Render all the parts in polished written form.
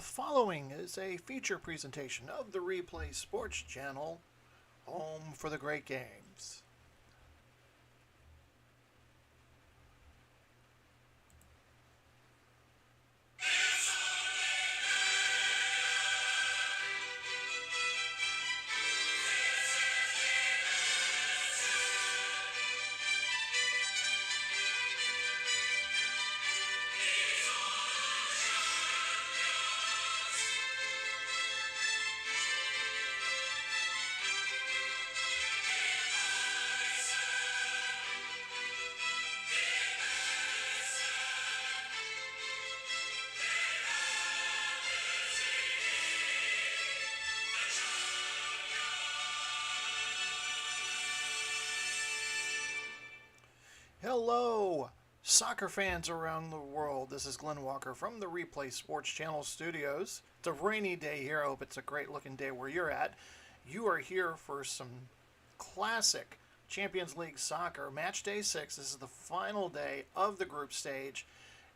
following is a feature presentation of the Replay Sports Channel, home for the great games. Hello, soccer fans around the world. This is Glenn Walker from the Replay Sports Channel studios. It's a rainy day here. I hope it's a great looking day where you're at. You are here for some classic Champions League soccer. Match day 6. This is the final day of the group stage,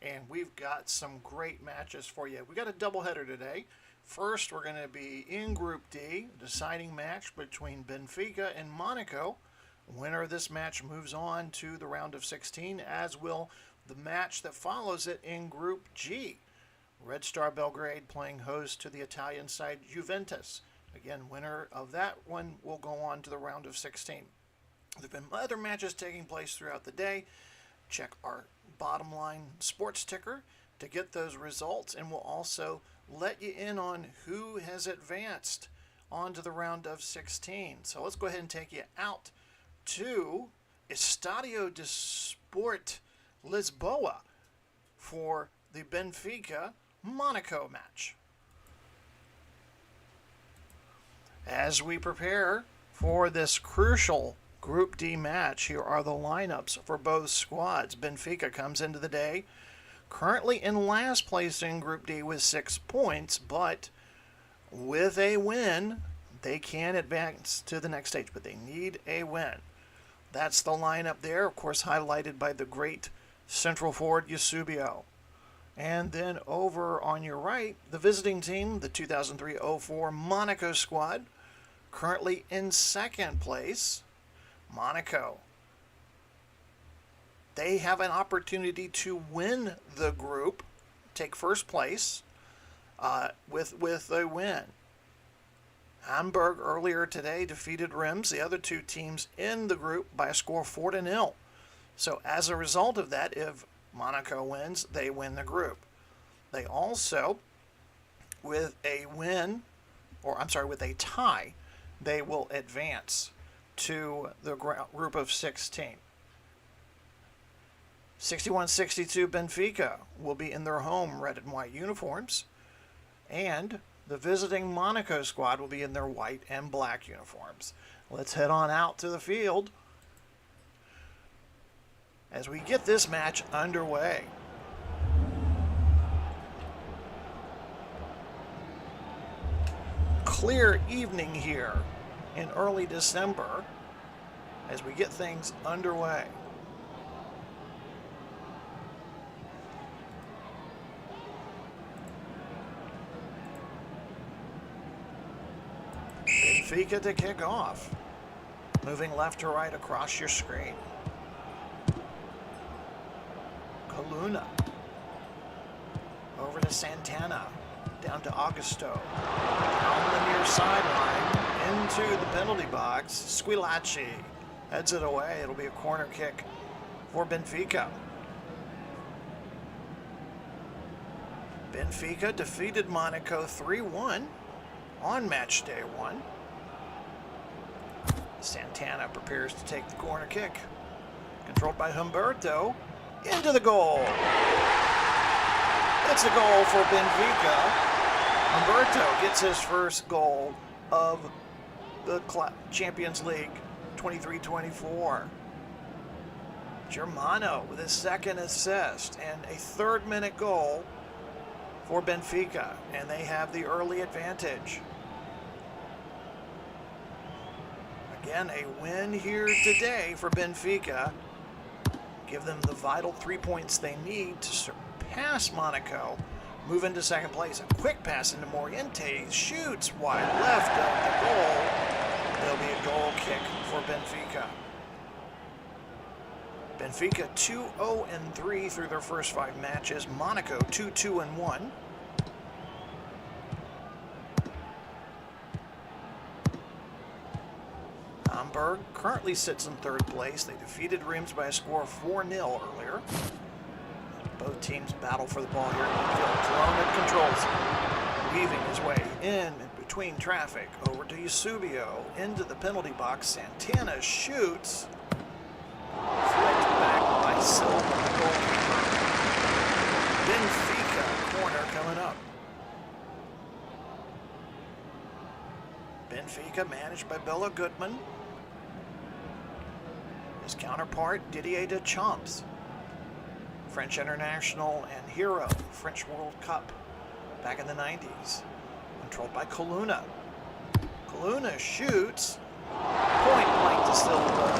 and we've got some great matches for you. We got a doubleheader today. First, we're going to be in Group D, deciding match between Benfica and Monaco. Winner of this match moves on to the round of 16, as will the match that follows it in Group G. Red Star Belgrade playing host to the Italian side Juventus. Again, winner of that one will go on to the round of 16. There have been other matches taking place throughout the day. Check our bottom line sports ticker to get those results, and we'll also let you in on who has advanced on to the round of 16. So let's go ahead and take you out to Estadio de Sport Lisboa for the Benfica Monaco match. As we prepare for this crucial Group D match, here are the lineups for both squads. Benfica comes into the day currently in last place in Group D with 6 points, but with a win they can advance to the next stage, but they need a win. That's the lineup there, of course, highlighted by the great central forward Eusebio. And then over on your right, the visiting team, the 2003-04 Monaco squad, currently in second place. Monaco. They have an opportunity to win the group, take first place with a win. Hamburg earlier today defeated Reims, the other two teams in the group, by a score of 4-0. So as a result of that, if Monaco wins, they win the group. They also, with a tie, they will advance to the group of 16. 61-62 Benfica will be in their home red and white uniforms, and the visiting Monaco squad will be in their white and black uniforms. Let's head on out to the field as we get this match underway. Clear evening here in early December as we get things underway. Benfica to kick off. Moving left to right across your screen. Coluna. Over to Santana. Down to Augusto. Down the near sideline. Into the penalty box. Squillaci heads it away. It'll be a corner kick for Benfica. Benfica defeated Monaco 3-1 on match day 1. Santana prepares to take the corner kick. Controlled by Humberto. Into the goal. It's a goal for Benfica. Humberto gets his first goal of the Champions League 23-24. Germano with his second assist and a third-minute goal for Benfica, and they have the early advantage. Again, a win here today for Benfica. Give them the vital 3 points they need to surpass Monaco Move into second place. A quick pass into Morientes. Shoots wide left of the goal. There'll be a goal kick for Benfica. Benfica 2-0-3 through their first 5 matches. Monaco 2-2-1. Hamburg currently sits in 3rd place. They defeated Reims by a score of 4-0 earlier. Both teams battle for the ball here. Corona controls it, weaving his way in between traffic. Over to Eusebio, into the penalty box. Santana shoots. Flicked back by Silva, the goalkeeper. Benfica corner coming up. Benfica managed by Bella Gutmann. His counterpart, Didier Deschamps. French international and hero, French World Cup back in the 90s. Controlled by Coluna. Coluna shoots. Point blank to Silva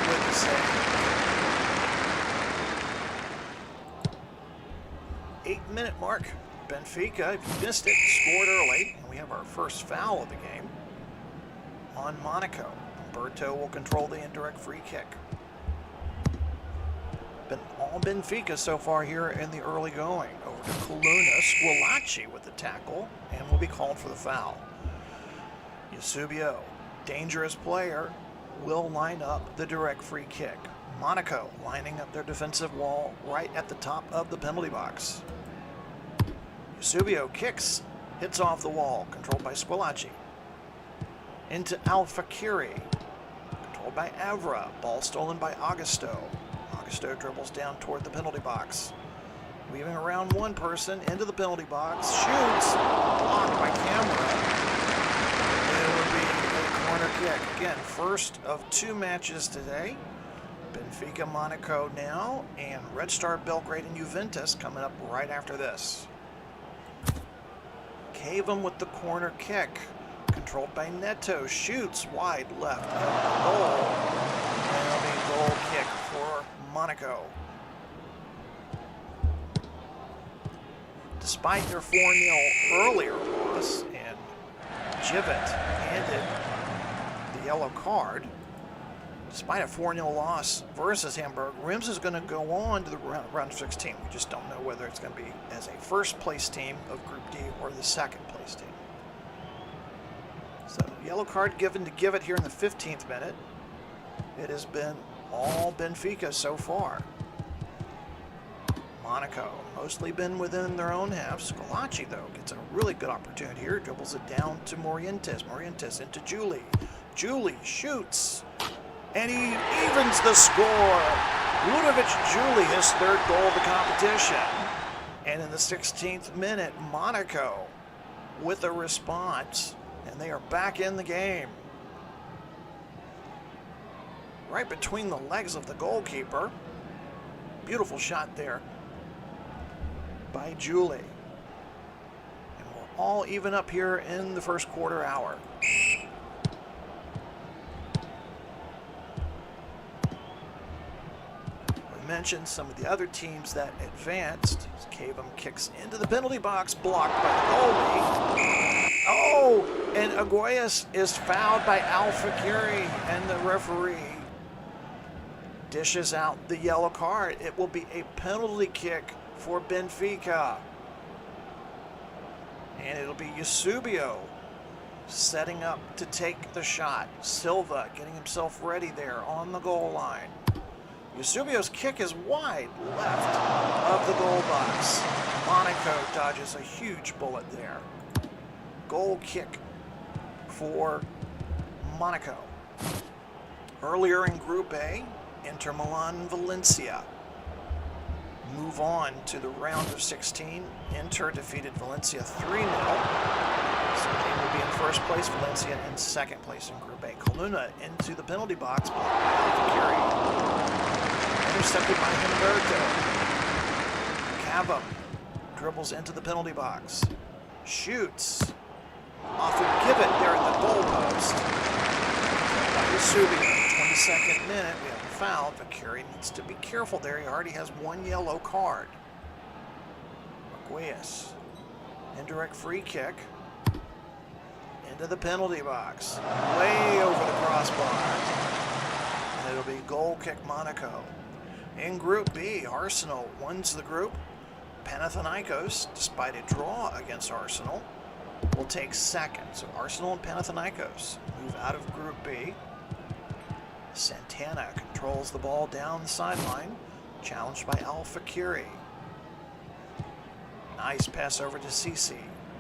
with the save. 8-minute mark. Benfica, if you missed it, scored early. And we have our first foul of the game on Monaco. Umberto will control the indirect free kick. Been all Benfica so far here in the early going. Over to Coluna, Squillaci with the tackle, and will be called for the foul. Eusebio, dangerous player, will line up the direct free kick. Monaco lining up their defensive wall right at the top of the penalty box. Eusebio kicks, hits off the wall, controlled by Squillaci. Into Al-Fakiri, controlled by Avra, ball stolen by Augusto. Augusto dribbles down toward the penalty box. Weaving around one person into the penalty box, shoots, blocked by Camera. It would be a corner kick. Again, first of 2 matches today. Benfica, Monaco now, and Red Star Belgrade and Juventus coming up right after this. Cavum with the corner kick. Controlled by Neto, shoots wide left of the goal. And it'll be a goal kick for Monaco. Despite their 4-0 earlier loss, and Givet handed the yellow card, despite a 4-0 loss versus Hamburg, Reims is going to go on to the round of 16. We just don't know whether it's going to be as a first-place team of Group D or the second-place team. So, yellow card given to Givet here in the 15th minute. It has been all Benfica so far. Monaco, mostly been within their own half. Squillaci, though, gets a really good opportunity here. Dribbles it down to Morientes. Morientes into Julie. Julie shoots. And he evens the score. Ludovic Julie, his 3rd goal of the competition. And in the 16th minute, Monaco with a response. And they are back in the game. Right between the legs of the goalkeeper. Beautiful shot there by Julie. And we're all even up here in the first quarter hour. We mentioned some of the other teams that advanced. Cavum kicks into the penalty box, blocked by the goalie. Oh, and Aguayas is fouled by Al-Fakiri, and the referee dishes out the yellow card. It will be a penalty kick for Benfica. And it'll be Eusebio setting up to take the shot. Silva getting himself ready there on the goal line. Eusebio's kick is wide left of the goal box. Monaco dodges a huge bullet there. Goal kick for Monaco. Earlier in Group A, Inter Milan and Valencia move on to the round of 16. Inter defeated Valencia 3-0. So they will be in first place, Valencia in second place in Group A. Coluna into the penalty box, blocked by Al-Fakiri. Intercepted by Humberto. Cavum dribbles into the penalty box. Shoots. Off of Givet there at the goal post. By Eusebio. 22nd minute, we have a foul. Fakiri needs to be careful there. He already has 1 yellow card. Arguelles. Indirect free kick. Into the penalty box. Way over the crossbar. And it'll be goal kick Monaco. In Group B, Arsenal wins the group. Panathinaikos, despite a draw against Arsenal, will take second. So Arsenal and Panathinaikos move out of Group B. Santana controls the ball down the sideline, challenged by Al-Fakiri. Nice pass over to Sisi,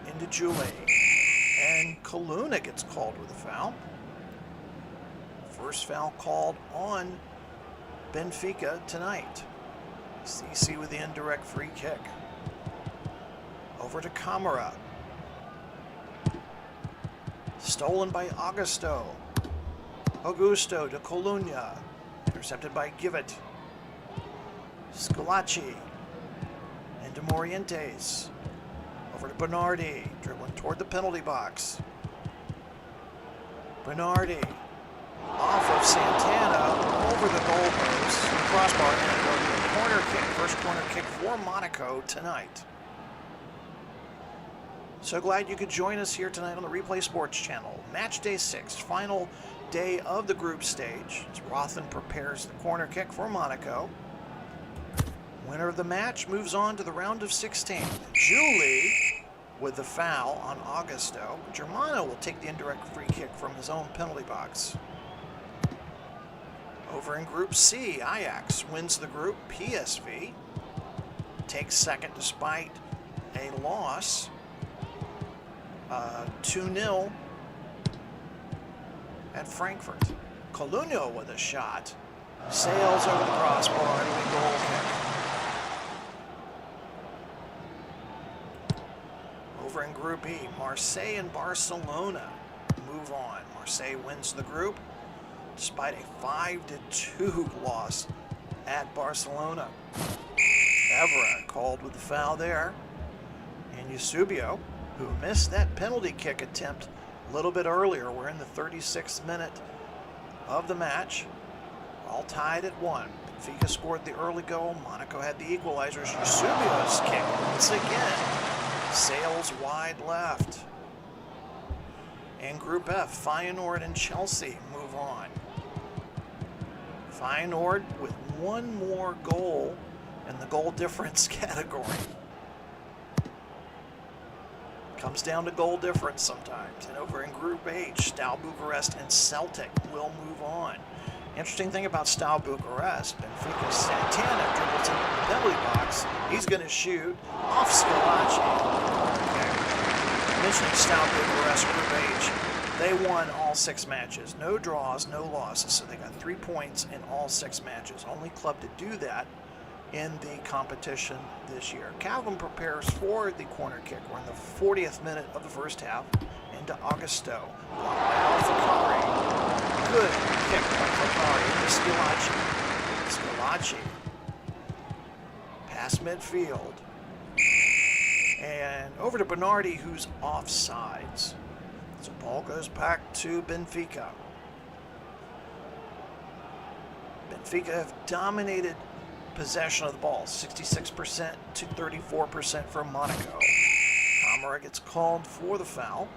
into Julie, and Kaluna gets called with a foul. First foul called on Benfica tonight. Sisi with the indirect free kick. Over to Camara. Stolen by Augusto. Augusto to Coluna. Intercepted by Givet. Scolacci. Into Morientes. Over to Bernardi. Dribbling toward the penalty box. Bernardi. Off of Santana. Over the goalpost. Crossbar. And it will be a corner kick. First corner kick for Monaco tonight. So glad you could join us here tonight on the Replay Sports Channel. Match day 6, final day of the group stage. As Rothen prepares the corner kick for Monaco. Winner of the match moves on to the round of 16. Julie with the foul on Augusto. Germano will take the indirect free kick from his own penalty box. Over in Group C, Ajax wins the group. PSV takes second despite a loss. 2-0 at Frankfurt. Coluna with a shot. Sails over the crossbar and a goal kick. Over in Group E, Marseille and Barcelona move on. Marseille wins the group despite a 5-2 loss at Barcelona. Evra called with the foul there. And Eusebio, who missed that penalty kick attempt a little bit earlier. We're in the 36th minute of the match. All tied at 1. Benfica scored the early goal. Monaco had the equalizers. Eusebio's kick once again sails wide left. In Group F, Feyenoord and Chelsea move on. Feyenoord with one more goal in the goal difference category. Comes down to goal difference sometimes. And over in Group H, Steaua Bucharest and Celtic will move on. Interesting thing about Steaua Bucharest, Benfica's Santana dribbles into the penalty box. He's going to shoot off Scolacci. Okay. Mentioning Steaua Bucharest Group H, they won all 6 matches. No draws, no losses. So they got 3 points in all 6 matches. Only club to do that in the competition this year. Calvin prepares for the corner kick. We're in the 40th minute of the first half. Into Augusto. Blocked by Fakari. Good kick by Fakari into Scolacci. Past midfield. And over to Bernardi, who's offsides. So ball goes back to Benfica. Benfica have dominated possession of the ball, 66% to 34% for Monaco. Camara gets called for the foul.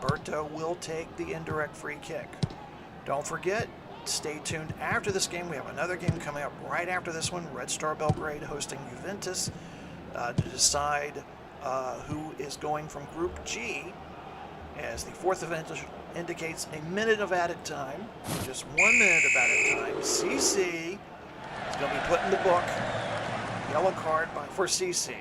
Berto will take the indirect free kick. Don't forget, stay tuned after this game. We have another game coming up right after this one. Red Star Belgrade hosting Juventus to decide who is going from Group G, as the fourth event indicates a minute of added time. Just 1 minute of added time. CC is going to be put in the book. Yellow card for CC.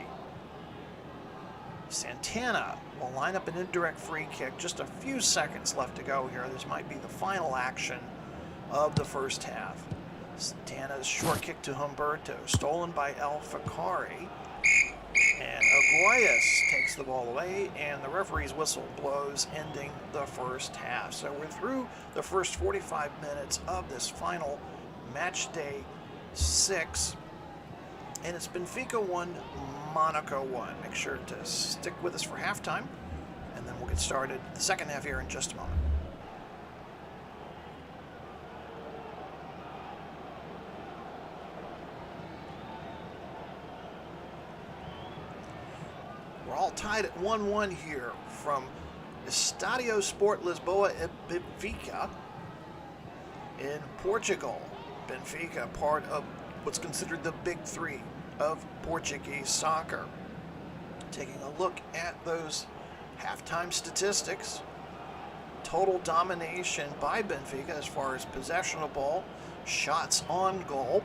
Santana will line up an indirect free kick. Just a few seconds left to go here. This might be the final action of the first half. Santana's short kick to Humberto, stolen by El Fakari. And Arguelles takes the ball away, and the referee's whistle blows, ending the first half. So we're through the first 45 minutes of this final match day 6. And it's Benfica 1, Monaco 1. Make sure to stick with us for halftime, and then we'll get started the second half here in just a moment. We're all tied at 1-1 here from Estádio Sport Lisboa at Benfica in Portugal. Benfica, part of what's considered the big three of Portuguese soccer. Taking a look at those halftime statistics. Total domination by Benfica as far as possession of ball, shots on goal,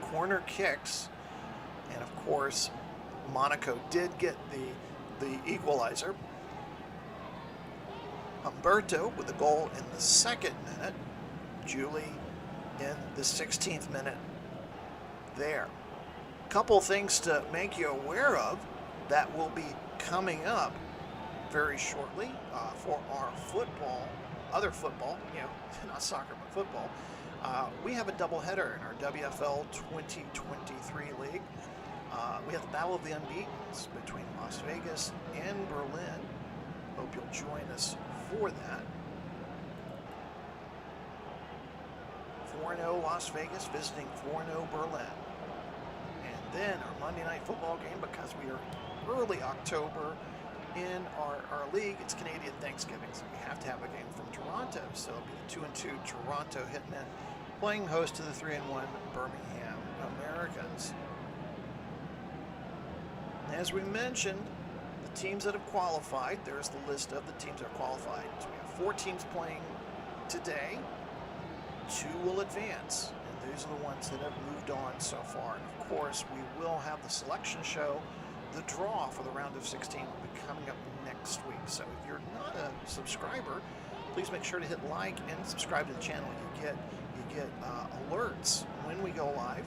corner kicks, and of course Monaco did get the equalizer. Humberto with the goal in the 2nd minute, Julie in the 16th minute there. Couple things to make you aware of that will be coming up very shortly for our football, other football, not soccer but football. We have a doubleheader in our WFL 2023 league. We have the Battle of the Unbeatens between Las Vegas and Berlin. Hope you'll join us for that. 4-0 Las Vegas visiting 4-0 Berlin. And then our Monday night football game, because we are early October in our league, it's Canadian Thanksgiving, so we have to have a game from Toronto. So it'll be the 2-2 Toronto Hitmen playing host to the 3-1 Birmingham Americans. As we mentioned, the teams that have qualified, there's the list of the teams that are qualified. So we have 4 teams playing today. 2 will advance, and those are the ones that have moved on so far. And of course, we will have the selection show. The draw for the round of 16 will be coming up next week. So if you're not a subscriber, please make sure to hit like and subscribe to the channel. You get alerts when we go live.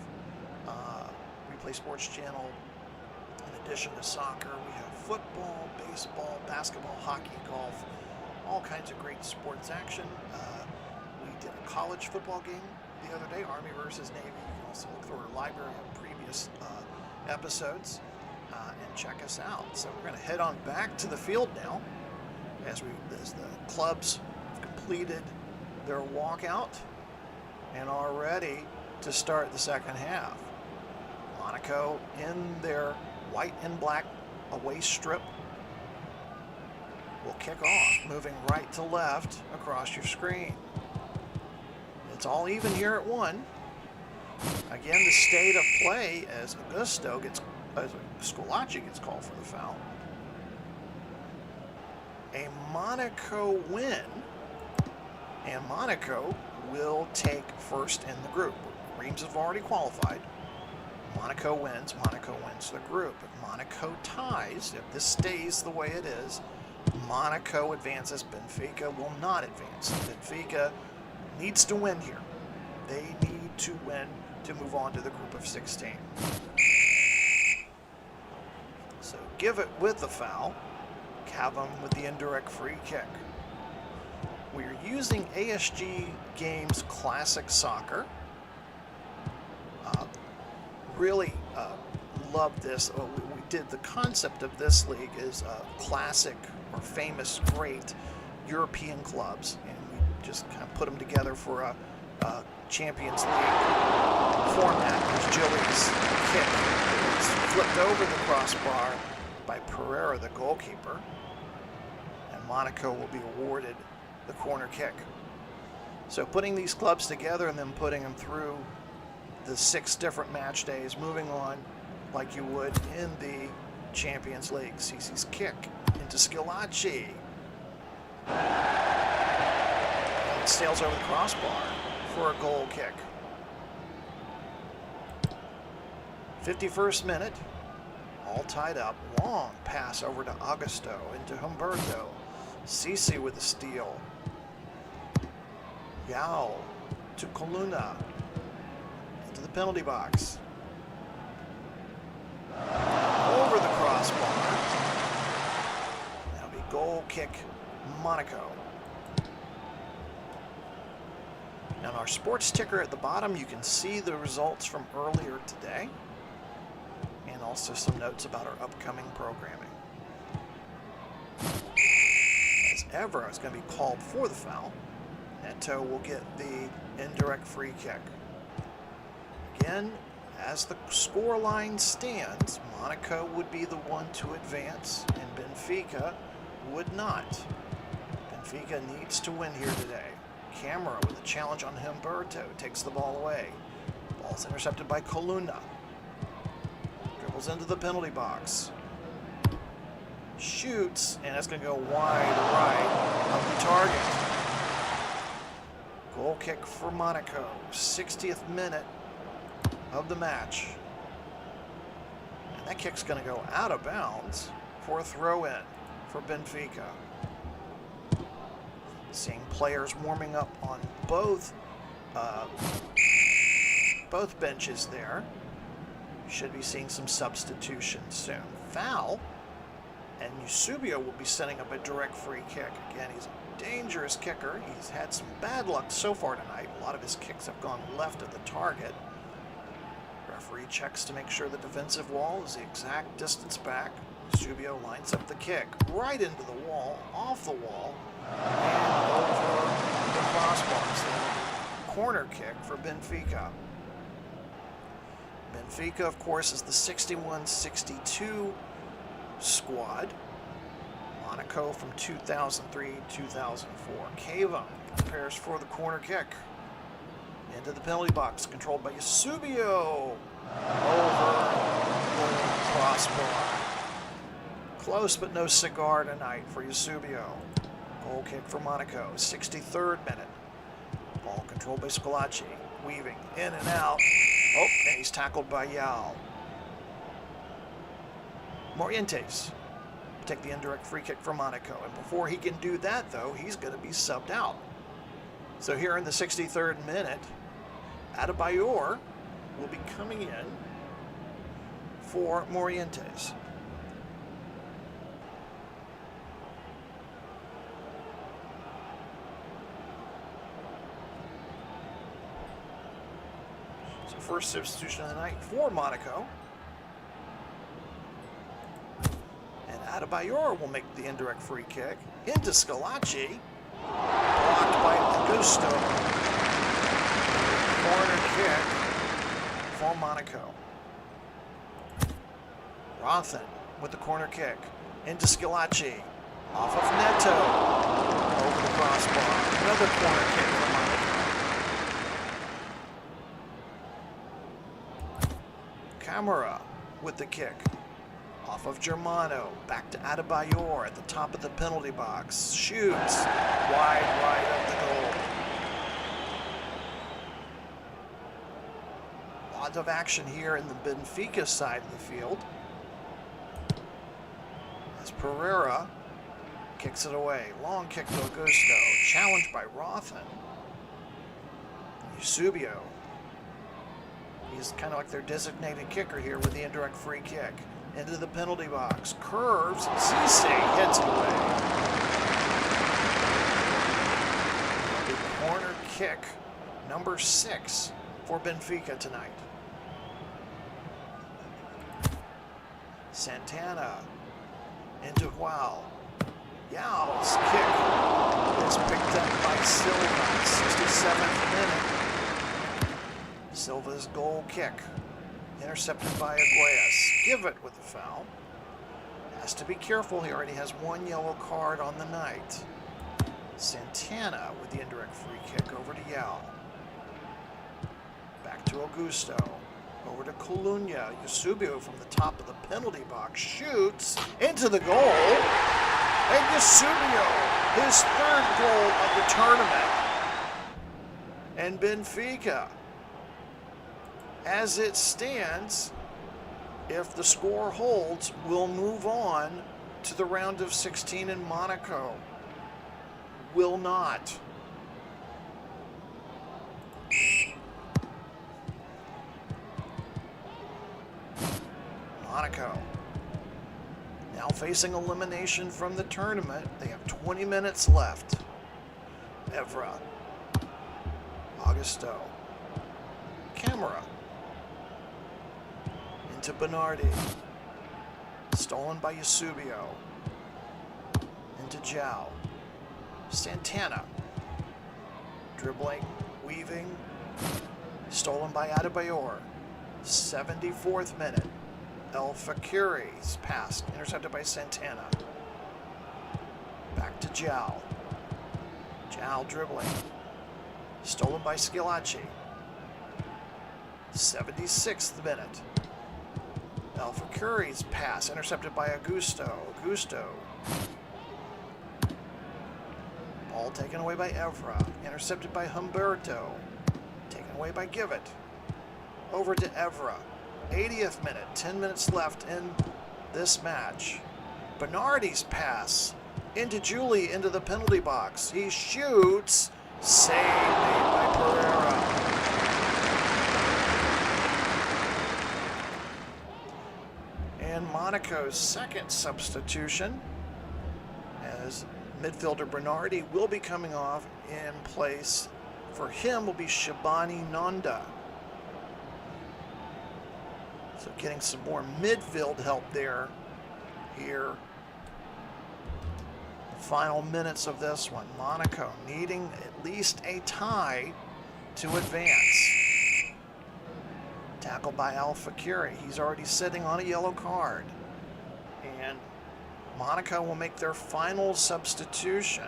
Replay Sports Channel. In addition to soccer, we have football, baseball, basketball, hockey, golf, all kinds of great sports action. We did a college football game the other day, Army versus Navy. You can also look through our library of previous episodes and check us out. So we're going to head on back to the field now as the clubs have completed their walkout and are ready to start the second half. Monaco in their white and black away strip will kick off, moving right to left across your screen. It's all even here at 1. Again, the state of play as Scolacci gets called for the foul. A Monaco win, and Monaco will take first in the group. Reims have already qualified. Monaco wins the group. If Monaco ties, if this stays the way it is, Monaco advances. Benfica will not advance. Benfica needs to win here. They need to win to move on to the group of 16. So give it with the foul. Cavum with the indirect free kick. We're using ASG Games Classic Soccer. Really love this. We did the concept of this league is classic or famous great European clubs, and we just kind of put them together for a Champions League format. There's Gillies' kick. It's flipped over the crossbar by Pereira, the goalkeeper, and Monaco will be awarded the corner kick. So putting these clubs together and then putting them through the 6 different match days, moving on like you would in the Champions League. Cici's kick into Scolacci. It sails over the crossbar for a goal kick. 51st minute, all tied up. Long pass over to Augusto, into Humberto. Cici with the steal. Yao to Coluna. Into the penalty box. Over the crossbar. That'll be goal kick, Monaco. Now on our sports ticker at the bottom, you can see the results from earlier today, and also some notes about our upcoming programming. As ever, it's going to be called for the foul. Neto will get the indirect free kick. Again, As the scoreline stands, Monaco would be the one to advance, and Benfica would not. Benfica needs to win here today. Camera with a challenge on Humberto takes the ball away. Ball's intercepted by Coluna. Dribbles into the penalty box. Shoots, and that's going to go wide right of the target. Goal kick for Monaco. 60th minute of the match. And that kick's going to go out of bounds for a throw-in for Benfica. Seeing players warming up on both benches there. Should be seeing some substitutions soon. Foul, and Eusebio will be setting up a direct free kick. Again, he's a dangerous kicker. He's had some bad luck so far tonight. A lot of his kicks have gone left of the target. Referee checks to make sure the defensive wall is the exact distance back. Eusebio lines up the kick right into the wall, off the wall, and over the crossbar. So corner kick for Benfica. Benfica, of course, is the 61-62 squad. Monaco from 2003-2004. Cava prepares for the corner kick. Into the penalty box, controlled by Eusebio. Over the crossbar. Close but no cigar tonight for Eusebio. Goal kick for Monaco, 63rd minute. Ball controlled by Scalacci. Weaving in and out. Oh, and he's tackled by Yao. Morientes take the indirect free kick for Monaco. And before he can do that, though, he's going to be subbed out. So here in the 63rd minute, Adebayor will be coming in for Morientes. So first substitution of the night for Monaco. And Adebayor will make the indirect free kick into Scalacci. Blocked by Augusto. Corner kick for Monaco. Rothen with the corner kick into Scalacci. Off of Neto. Over the crossbar. Another corner kick for Monaco. Camara with the kick. Off of Germano, back to Adebayor at the top of the penalty box. Shoots wide right of the goal. Lot of action here in the Benfica side of the field. As Pereira kicks it away. Long kick to Augusto. Challenged by Rothen. Eusebio. He's kind of like their designated kicker here with the indirect free kick. Into the penalty box. Curves. Cisse heads it away. The corner kick, number 6 for Benfica tonight. Santana into Gual. Yao's kick is picked up by Silva. 67th minute. Silva's goal kick. Intercepted by Aguayas. Give it with the foul. Has to be careful. He already has 1 yellow card on the night. Santana with the indirect free kick over to Yao. Back to Augusto. Over to Coluna. Eusebio from the top of the penalty box shoots into the goal. And Eusebio, his 3rd goal of the tournament. And Benfica, as it stands, if the score holds, will move on to the round of 16 in Monaco. Will not. Monaco now facing elimination from the tournament. They have 20 minutes left. Evra. Augusto. Camera. Into Bernardi. Stolen by Eusebio. Into João. Santana. Dribbling. Weaving. Stolen by Adebayor. 74th minute. El Fakiri's pass intercepted by Santana. Back to João. João dribbling. Stolen by Schillaci. 76th minute. El Fakiri's pass intercepted by Augusto. Ball taken away by Evra. Intercepted by Humberto. Taken away by Givet. Over to Evra. 80th minute. 10 minutes left in this match. Bernardi's pass into Julie into the penalty box. He shoots. Save made by Pereira. And Monaco's second substitution, as midfielder Bernardi will be coming off in place. For him will be Shabani Nanda. So getting some more midfield help there here. The final minutes of this one. Monaco needing at least a tie to advance. Tackled by Al Fakiri. He's already sitting on a yellow card. And Monaco will make their final substitution.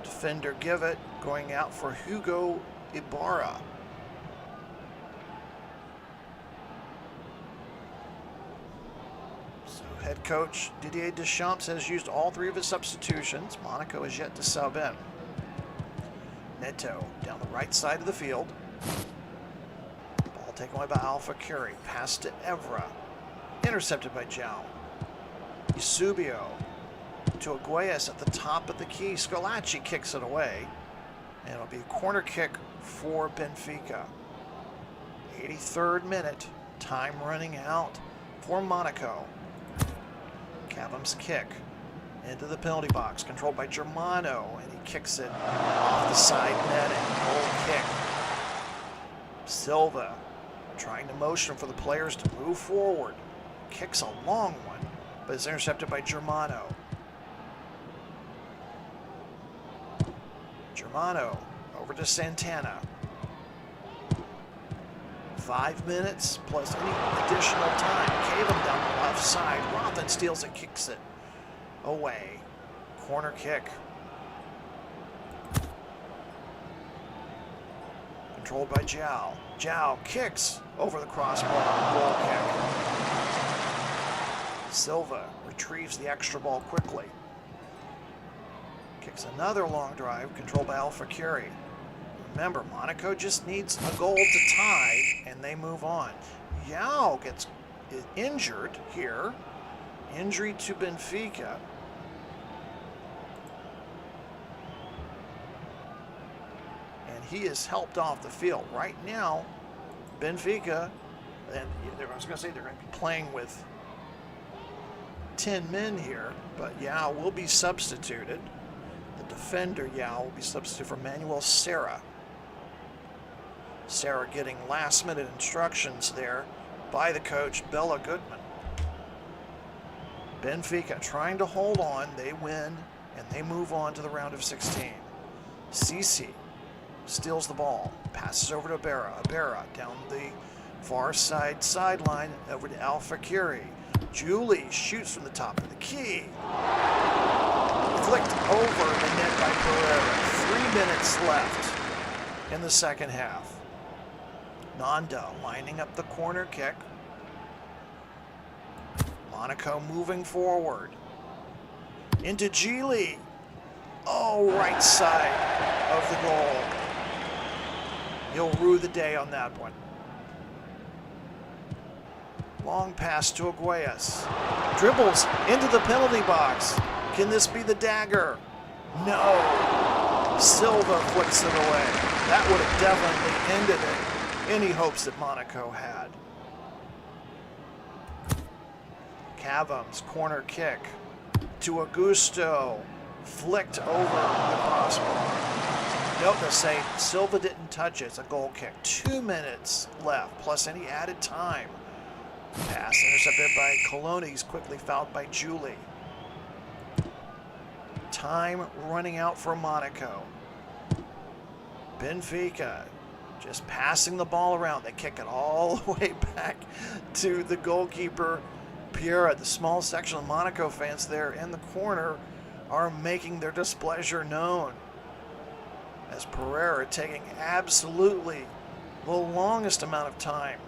Defender Givet going out for Hugo Ibarra. So head coach Didier Deschamps has used all three of his substitutions. Monaco is yet to sub in. Neto down the right side of the field. Ball taken away by Al Fakiri. Pass to Evra. Intercepted by João. Eusebio to Aguayas at the top of the key. Schillaci kicks it away. And it'll be a corner kick for Benfica. 83rd minute. Time running out for Monaco. Cavum's kick into the penalty box. Controlled by Germano. And he kicks it off the side netting. Goal kick. Silva trying to motion for the players to move forward. Kicks a long one, but it's intercepted by Germano. Germano over to Santana. 5 minutes plus any additional time. Cavum down the left side. Rothen steals it, kicks it away. Corner kick. Controlled by João. João kicks over the crossbar. Goal kick. Silva retrieves the extra ball quickly. Kicks another long drive, controlled by Al Fakiri. Remember, Monaco just needs a goal to tie, and they move on. João gets injured here. Injury to Benfica. And he is helped off the field. Right now, Benfica, and I was going to say they're going to be playing with 10 men here, but João will be substituted. The defender, João, will be substituted for Manuel Serra. Serra getting last-minute instructions there by the coach, Bella Goodman. Benfica trying to hold on. They win, and they move on to the round of 16. Sisi steals the ball, passes over to Ibarra. Ibarra down the far sideline over to Al Fakiri. Julie shoots from the top of the key. Flicked over the net by Pereira. 3 minutes left in the second half. Nanda lining up the corner kick. Monaco moving forward. Into Gili. Oh, right side of the goal. He'll rue the day on that one. Long pass to Aguayas. Dribbles into the penalty box. Can this be the dagger? No. Silva flicks it away. That would have definitely ended it. Any hopes that Monaco had. Cavum's corner kick to Augusto. Flicked over the crossbar. Note to say Silva didn't touch it. It's a goal kick. 2 minutes left, plus any added time. Pass intercepted by Coloni. He's quickly fouled by Julie. Time running out for Monaco. Benfica Just passing the ball around. They kick it all the way back to the goalkeeper, Pierre. The small section of Monaco fans there in the corner are making their displeasure known, as Pereira taking absolutely the longest amount of time.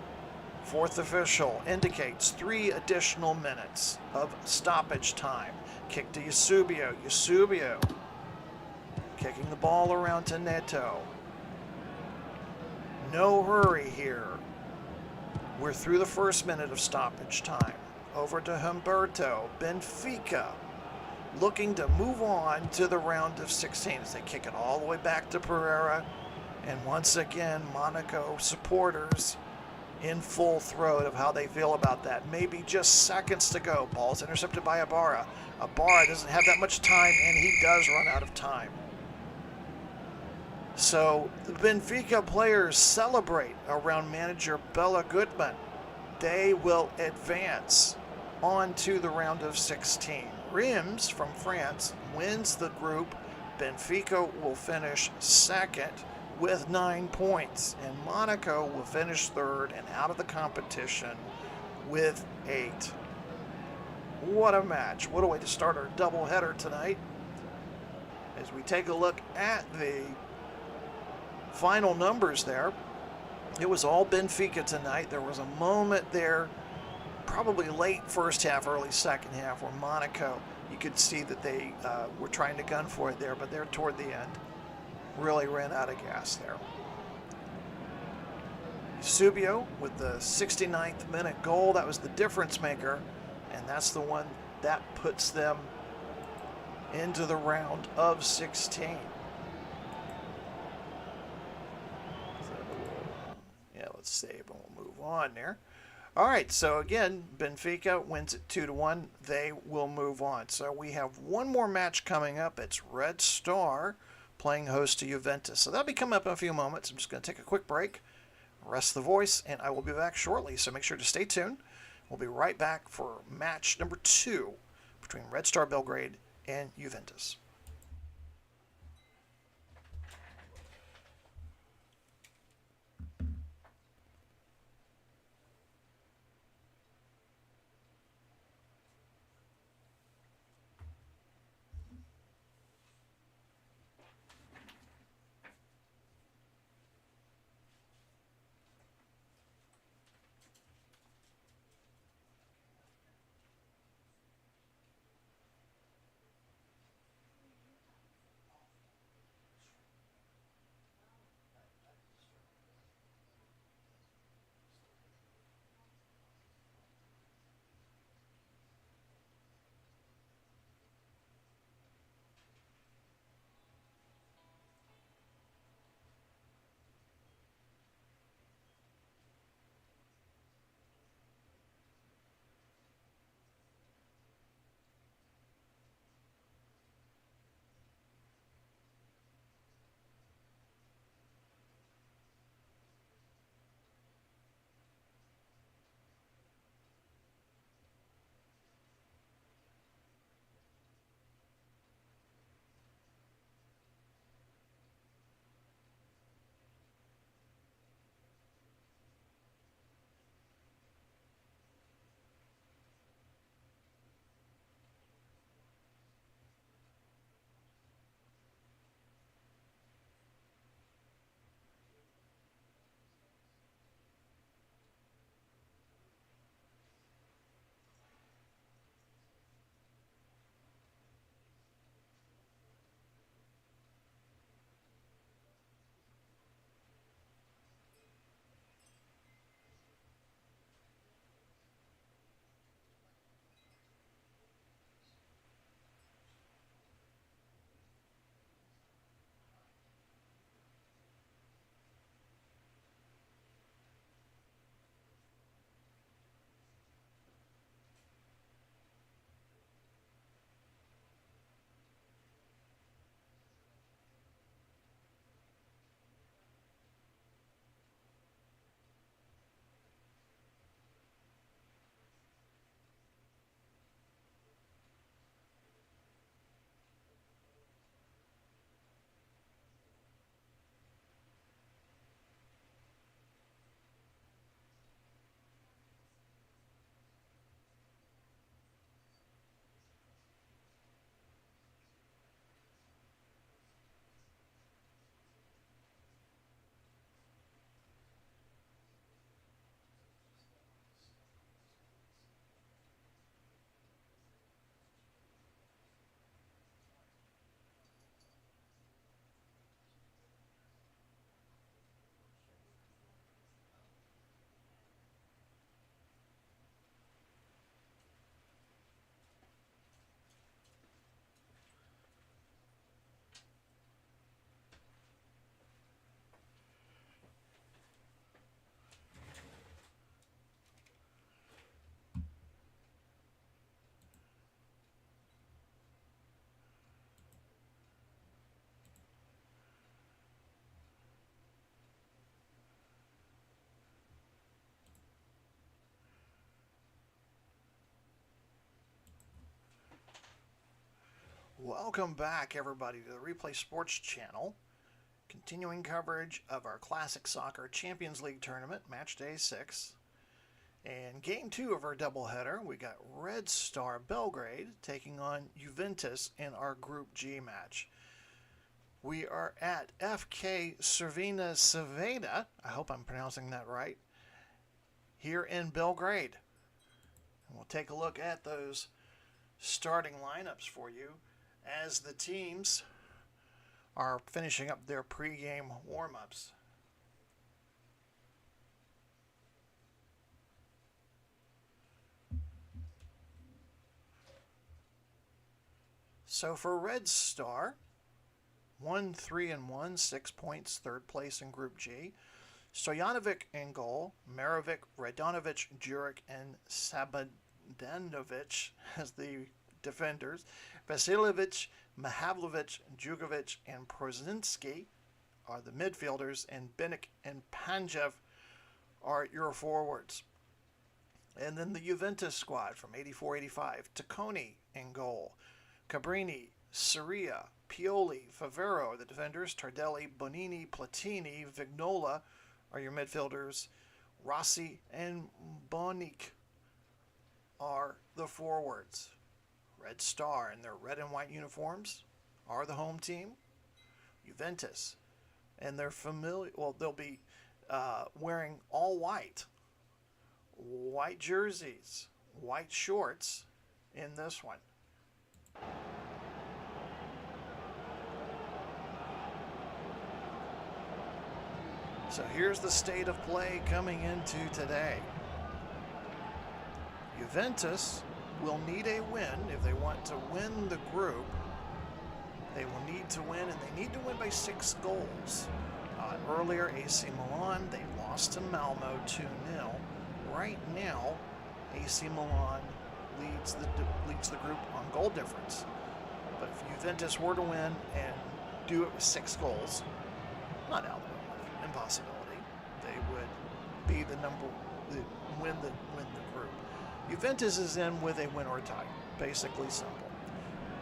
Fourth official indicates 3 additional minutes of stoppage time. Kick to Eusebio. Eusebio kicking the ball around to Neto. No hurry here. We're through the first minute of stoppage time. Over to Humberto. Benfica looking to move on to the round of 16 as they kick it all the way back to Pereira. And once again, Monaco supporters in full throat of how they feel about that. Maybe just seconds to go. Ball's intercepted by Ibarra. Ibarra doesn't have that much time, and he does run out of time. So the Benfica players celebrate around manager Bella Goodman. They will advance on to the round of 16. Reims from France wins the group. Benfica will finish second with 9 points, and Monaco will finish third and out of the competition with 8. What a match. What a way to start our doubleheader tonight. As we take a look at the final numbers there, it was all Benfica tonight. There was a moment there, probably late first half, early second half, where Monaco, you could see that they were trying to gun for it there, but they're toward the end. Really ran out of gas there. Eusebio with the 69th minute goal. That was the difference maker, and that's the one that puts them into the round of 16. Yeah, let's save and we'll move on there. All right, so again, Benfica wins it 2-1. They will move on. So we have one more match coming up. It's Red Star playing host to Juventus. So that'll be coming up in a few moments. I'm just going to take a quick break, rest the voice, and I will be back shortly. So make sure to stay tuned. We'll be right back for match number 2 between Red Star Belgrade and Juventus. Welcome back, everybody, to the Replay Sports Channel. Continuing coverage of our Classic Soccer Champions League Tournament, Match Day 6. And Game 2 of our doubleheader, we got Red Star Belgrade taking on Juventus in our Group G match. We are at FK Crvena, I hope I'm pronouncing that right, here in Belgrade. And we'll take a look at those starting lineups for you as the teams are finishing up their pregame warm-ups. So for Red Star, 1-3-1, 6 points, third place in Group G. Stojanovic in goal, Marovic, Radanovic, Juric, and Sabadanovic as the defenders. Vasiljevic, Mahavlovic, Djugovic, and Prozinski are the midfielders, and Binic and Panjev are your forwards. And then the Juventus squad from 84-85, Tacconi in goal, Cabrini, Soria, Pioli, Favero are the defenders, Tardelli, Bonini, Platini, Vignola are your midfielders, Rossi and Bonic are the forwards. Red Star in their red and white uniforms are the home team. Juventus and their they'll be wearing all white jerseys, white shorts in this one. So here's the state of play coming into today. Juventus will need a win if they want to win the group. They will need to win, and they need to win by 6 goals. Earlier, AC Milan, they lost to Malmo 2-0. Right now, AC Milan leads the group on goal difference. But if Juventus were to win and do it with 6 goals, not out of the impossibility, they would be win the group. Juventus is in with a win or tie. Basically simple.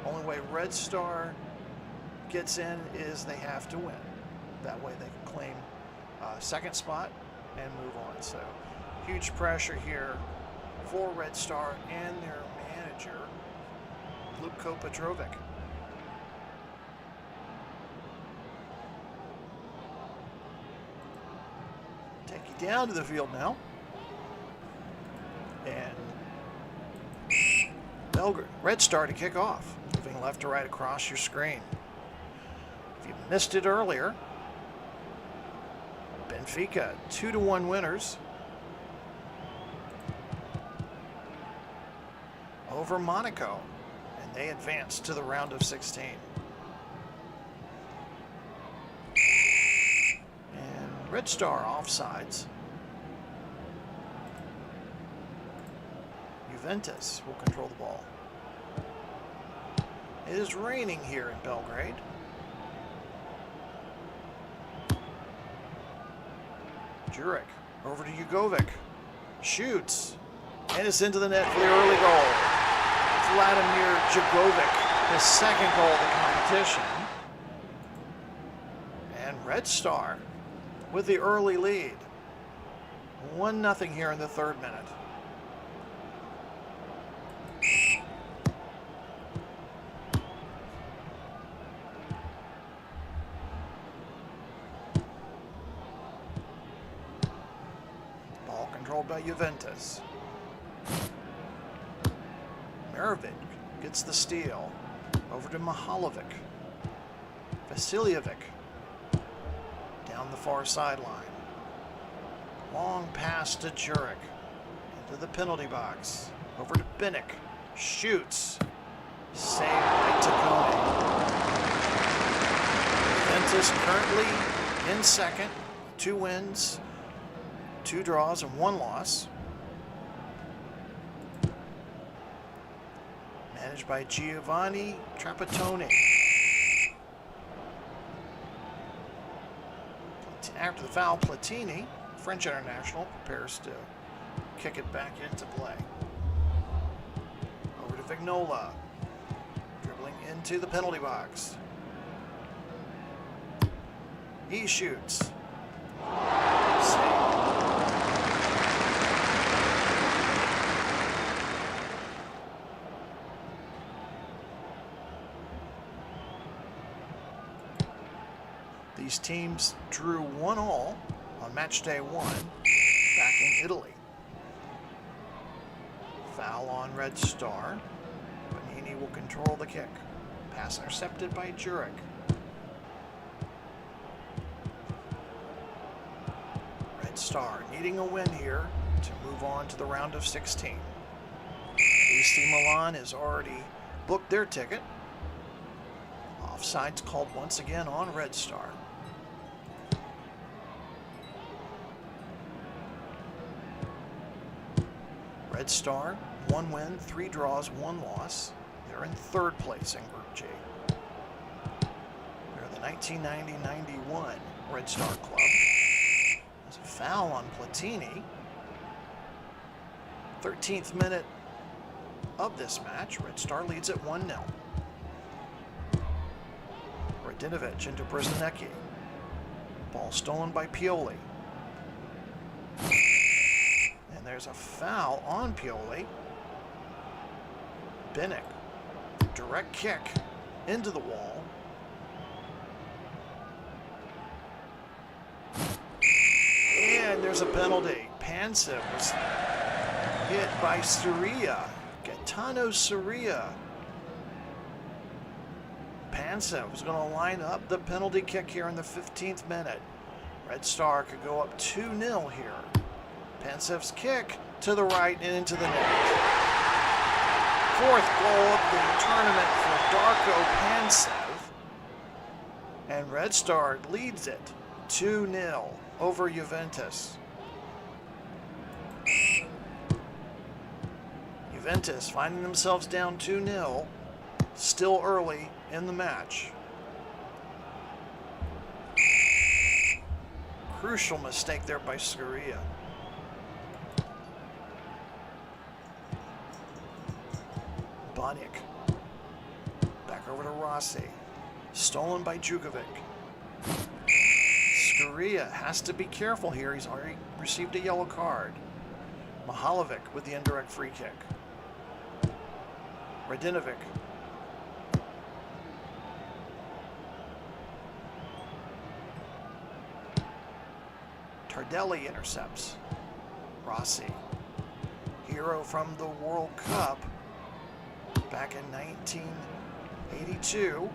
Only way Red Star gets in is they have to win. That way they can claim second spot and move on. So huge pressure here for Red Star and their manager, Lupko Petrovic. Take you down to the field now. And Red Star to kick off, moving left to right across your screen. If you missed it earlier, Benfica 2-1 winners over Monaco, and they advanced to the round of 16. And Red Star offsides. Juventus will control the ball. It is raining here in Belgrade. Juric over to Jugovic. Shoots. And it's into the net for the early goal. Vladimir Jugovic, his second goal of the competition. And Red Star with the early lead. 1-0 here in the 3rd minute. Controlled by Juventus. Marovic gets the steal. Over to Mihalovic. Vasiljevic down the far sideline. Long pass to Juric. Into the penalty box. Over to Binic. Shoots. Saved by Tacconi. Juventus currently in second. 2 wins. 2 draws and 1 loss. Managed by Giovanni Trapattoni. After the foul, Platini, French international, prepares to kick it back into play. Over to Vignola. dribbling into the penalty box. He shoots. Save. These teams drew 1-1 on match day 1 back in Italy. Foul on Red Star. Panini will control the kick. Pass intercepted by Jurek. Red Star needing a win here to move on to the round of 16. AC Milan has already booked their ticket. Offside's called once again on Red Star. Red Star, 1 win, 3 draws, 1 loss. They're in 3rd place in Group G. They're the 1990-91 Red Star club. There's a foul on Platini. 13th minute of this match. Red Star leads at 1-0. Radinovic into Brzezinski. Ball stolen by Pioli. And there's a foul on Pioli. Binic. Direct kick into the wall. And there's a penalty. Pansev was hit by Soria. Gaetano Soria. Pansev was going to line up the penalty kick here in the 15th minute. Red Star could go up 2-0 here. Pansev's kick to the right and into the net. 4th goal of the tournament for Darko Pansev. And Red Star leads it 2-0 over Juventus. Juventus finding themselves down 2-0, still early in the match. Crucial mistake there by Soria. Bonic. Back over to Rossi. Stolen by Jugovic. Soria has to be careful here. He's already received a yellow card. Mihalovic with the indirect free kick. Radinovic. Tardelli intercepts. Rossi. Hero from the World Cup back in 1982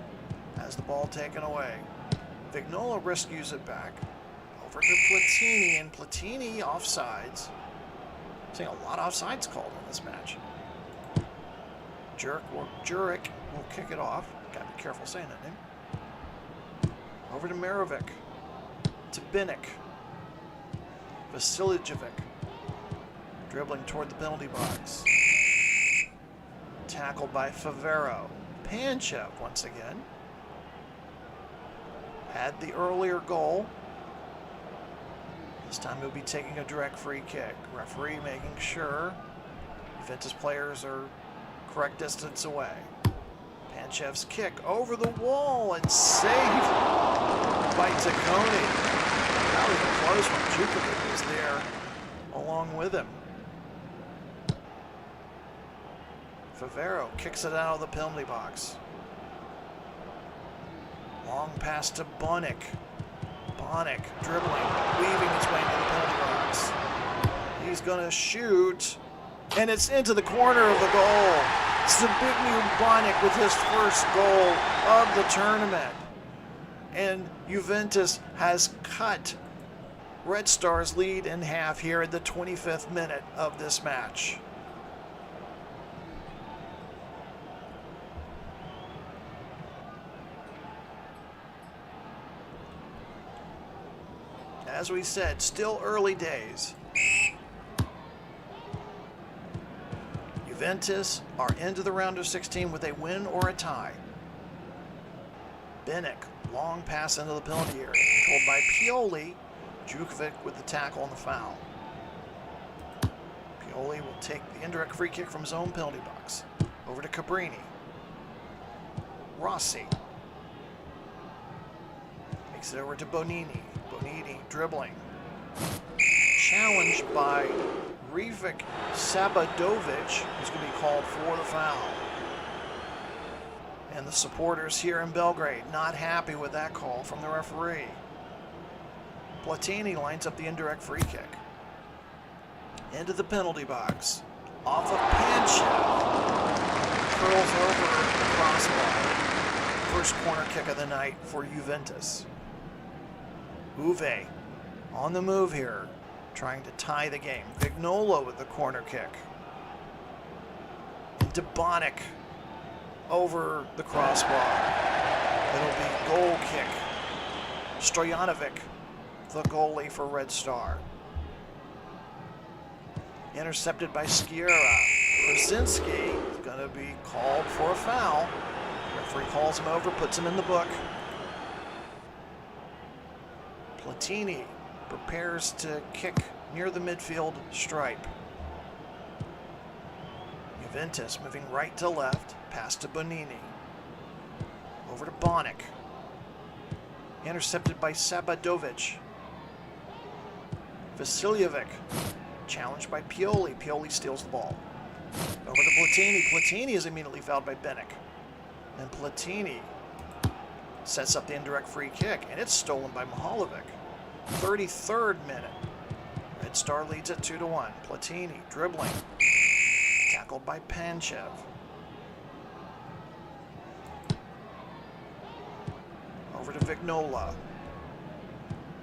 has the ball taken away. Vignola rescues it back. Over to Platini, and Platini offsides. Seeing a lot of offsides called in this match. Jurek will kick it off. Gotta be careful saying that name. Over to Marovic. To Binic. Vasiljevic. Dribbling toward the penalty box. Tackled by Favero. Panchev once again. Had the earlier goal. This time he'll be taking a direct free kick. Referee making sure Juventus players are correct distance away. Panchev's kick over the wall and saved by Taccone. That was a close one. Jukovic was there along with him. Favero kicks it out of the penalty box. Long pass to Bonic. Bonic dribbling, weaving his way into the penalty box. He's going to shoot, and it's into the corner of the goal. Zbigniew Bonic with his first goal of the tournament. And Juventus has cut Red Star's lead in half here at the 25th minute of this match. As we said, still early days. Juventus are into the round of 16 with a win or a tie. Binic, long pass into the penalty area, controlled by Pioli. Jukovic with the tackle and the foul. Pioli will take the indirect free kick from his own penalty box. Over to Cabrini. Rossi. Makes it over to Bonini. Bonini dribbling. Challenged by Rivik Sabadovic, who's going to be called for the foul. And the supporters here in Belgrade not happy with that call from the referee. Platini lines up the indirect free kick. Into the penalty box. Off of Panchev. Curls over the crossbar. First corner kick of the night for Juventus. Uwe on the move here, trying to tie the game. Vignola with the corner kick. Into Bonic over the crossbar. It'll be goal kick. Stojanovic, the goalie for Red Star. Intercepted by Sciarra. Brzezinski is going to be called for a foul. Referee calls him over, puts him in the book. Platini prepares to kick near the midfield stripe. Juventus moving right to left, pass to Bonini. Over to Bonic. Intercepted by Sabadovic. Vasiljevic, challenged by Pioli. Pioli steals the ball. Over to Platini. Platini is immediately fouled by Benic. And Platini sets up the indirect free kick, and it's stolen by Mihalovic. 33rd minute. Red Star leads at 2-1. Platini dribbling. Tackled by Panchev. Over to Vignola.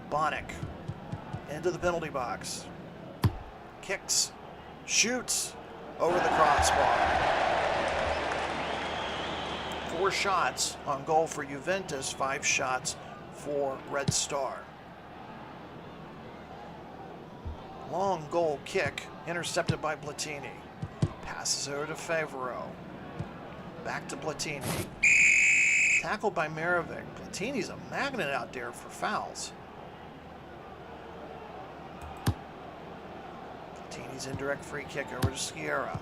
Bonic. Into the penalty box. Kicks. Shoots. Over the crossbar. 4 shots on goal for Juventus. 5 shots for Red Star. Long goal kick. Intercepted by Platini. Passes over to Favreau. Back to Platini. Tackled by Marovic. Platini's a magnet out there for fouls. Platini's indirect free kick over to Sciarra.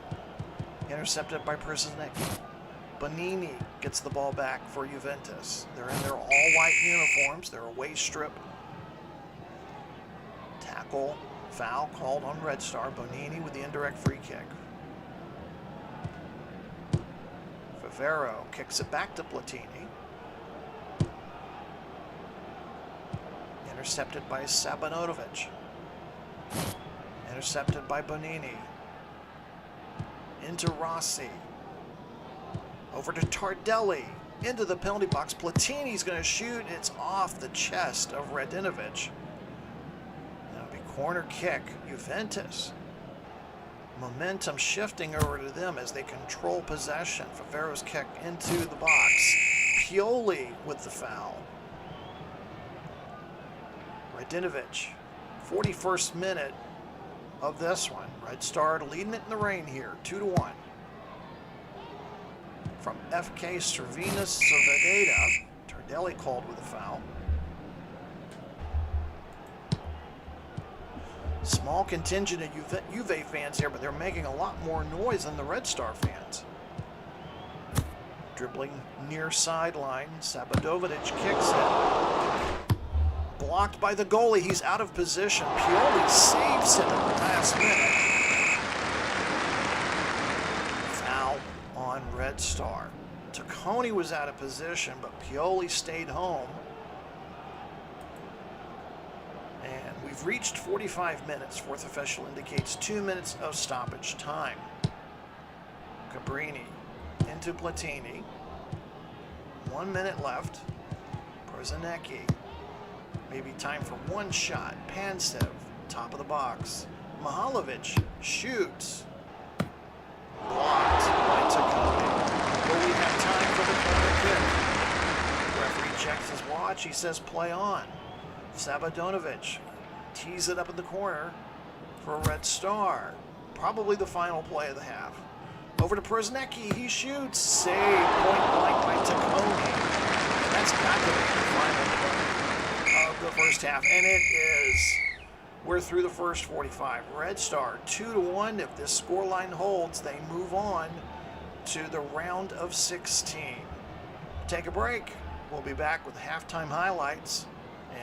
Intercepted by Brzezinski. Bonini gets the ball back for Juventus. They're in their all-white uniforms. Their away strip. Tackle. Foul called on Red Star. Bonini with the indirect free kick. Favero kicks it back to Platini. Intercepted by Sabadovic. Intercepted by Bonini. Into Rossi. Over to Tardelli. Into the penalty box. Platini's going to shoot. It's off the chest of Radinovic. That'll be corner kick. Juventus. Momentum shifting over to them as they control possession. Favero's kick into the box. Pioli with the foul. Radinovic. 41st minute of this one. Red Star leading it in the rain here. 2-1. From FK Cervinas Cervedeta. Tardelli called with a foul. Small contingent of Juve fans here, but they're making a lot more noise than the Red Star fans. Dribbling near sideline. Sabadovic kicks it. Blocked by the goalie. He's out of position. Pioli saves him at the last minute. Foul on Red Star. Tacconi was out of position, but Pioli stayed home. And we've reached 45 minutes. Fourth official indicates 2 minutes of stoppage time. Cabrini into Platini. 1 minute left. Brzezinski. Maybe time for one shot. Panchev, top of the box. Mihalovic shoots. Blocked by Tacconi. But we have time for the corner kick. Referee checks his watch. He says play on. Sabadovic tees it up in the corner for a Red Star. Probably the final play of the half. Over to Brzezinski. He shoots. Save point blank by Tacconi. That's got to be the final play of the first half, and it is. We're through the first 45. Red Star 2-1. If this scoreline holds, they move on to the round of 16. Take a break. We'll be back with halftime highlights